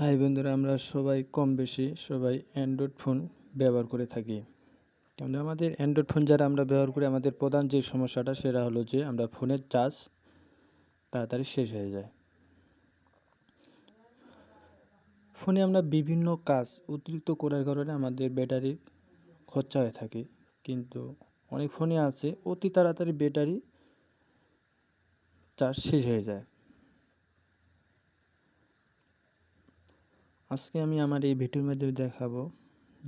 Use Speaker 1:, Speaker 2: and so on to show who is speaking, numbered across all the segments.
Speaker 1: High বন্ধুরা, আমরা সবাই কম বেশি সবাই অ্যান্ড্রয়েড ফোন ব্যবহার করে থাকি। কিন্তু আমাদের অ্যান্ড্রয়েড ফোন যারা আমরা ব্যবহার করি, আমাদের প্রধান যে সমস্যাটা সেটা হলো যে আমরা ফোনের চার্জ তাড়াতাড়ি শেষ হয়ে যায়। ফোনে আমরা বিভিন্ন কাজ অতিরিক্ত করার কারণে আমাদের ব্যাটারির খরচা হয়ে থাকে, কিন্তু অনেক ফোনে আছে অতি তাড়াতাড়ি ব্যাটারি চার্জ শেষ হয়ে যায়। আজকে আমি আমার এই ভিডিওর মাধ্যমে দেখাবো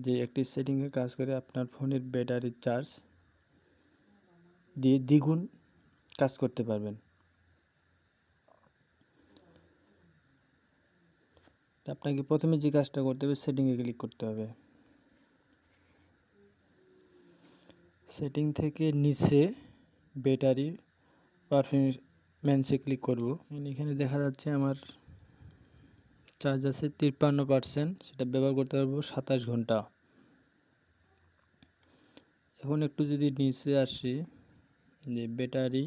Speaker 1: যে একটি সেটিংয়ে কাজ করে আপনার ফোনের ব্যাটারির চার্জ দিয়ে দ্বিগুণ কাজ করতে পারবেন। আপনাকে প্রথমে যে কাজটা করতে হবে, সেটিংয়ে ক্লিক করতে হবে। সেটিং থেকে নিচে ব্যাটারি পারফরম্যান্সে ক্লিক করব। এখানে দেখা যাচ্ছে আমার চার্জ আছে 53%, সেটা ব্যবহার করতে পারবো 27 ঘন্টা। এখন একটু যদি নিচে আসি, যে ব্যাটারি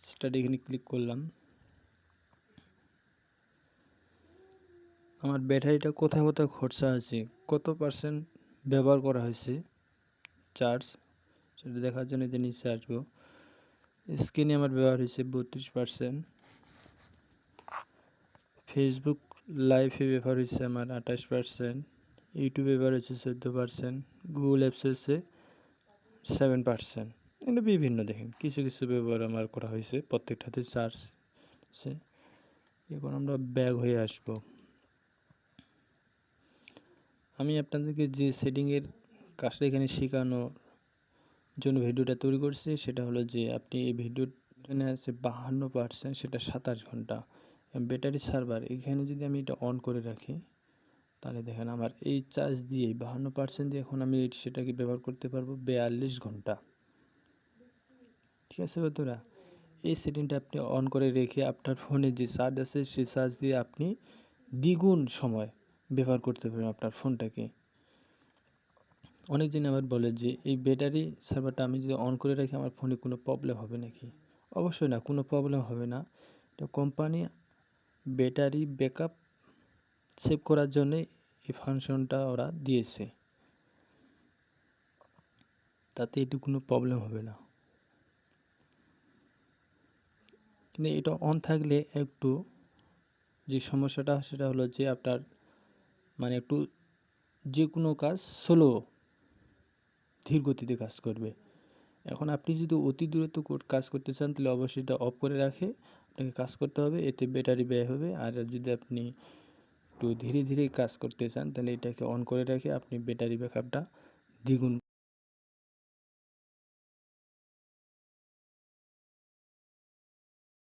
Speaker 1: স্টার্ট, এখানে ক্লিক করলাম। আমার ব্যাটারিটা কোথায় কোথায় খরচা আছে, কত পার্সেন্ট ব্যবহার করা হয়েছে চার্জ, সেটা দেখার জন্য যে নিচে আসবো। স্ক্রিনে আমার ব্যবহার হয়েছে 32%, ফেসবুক লাইভে ব্যবহার হয়েছে আমার 28%, ইউটিউবে ব্যবহার হচ্ছে 14%, গুগল অ্যাপস হচ্ছে 7%। এগুলো বিভিন্ন, দেখেন কিছু কিছু ব্যবহার আমার করা হয়েছে, প্রত্যেকটাতে চার্জ আছে। এখন আমরা ব্যাক হয়ে আসব। আমি আপনাদেরকে যে সেটিংয়ের কাজটা এখানে শেখানোর জন্য ভিডিওটা তৈরি করছি, সেটা হলো যে আপনি এই ভিডিও এখানে আছে 52%, সেটা 27 ঘন্টা। ব্যাটারি সার্ভার এখানে যদি আমি এটা অন করে রাখি, তাহলে দেখেন আমার এই চার্জ দিয়ে 52% দিয়ে এখন আমি সেটাকে ব্যবহার করতে পারবো 42 ঘন্টা। ঠিক আছে বন্ধুরা, এই সেটিংটা আপনি অন করে রেখে আপনার ফোনে যে চার্জ আছে সেই চার্জ দিয়ে আপনি দ্বিগুণ সময় ব্যবহার করতে পারবেন আপনার ফোনটাকে। অনেকজন আবার বলে যে এই ব্যাটারি সার্ভারটা আমি যদি অন করে রাখি আমার ফোনে কোনো প্রবলেম হবে নাকি। অবশ্যই না, কোনো প্রবলেম হবে না। তো কোম্পানি ব্যাটারি ব্যাকআপ সেভ করার জন্য এই ফাংশনটা ওরা দিয়েছে, তাতে এটি কোনো প্রবলেম হবে না। কিন্তু এটা অন থাকলে একটু যে সমস্যাটা সেটা হলো যে আপনার একটু যে কোনো কাজ স্লো, ধীর গতিতে কাজ করবে। এখন আপনি যদি অতি দ্রুত কাজ করতে চান তাহলে অবশ্যই এটা অফ করে রাখে আপনাকে কাজ করতে হবে, এতে ব্যাটারি ব্যয় হবে। আর যদি আপনি একটু ধীরে ধীরে কাজ করতে চান তাহলে এটাকে অন করে রেখে আপনি ব্যাটারি ব্যাকআপটা দ্বিগুণ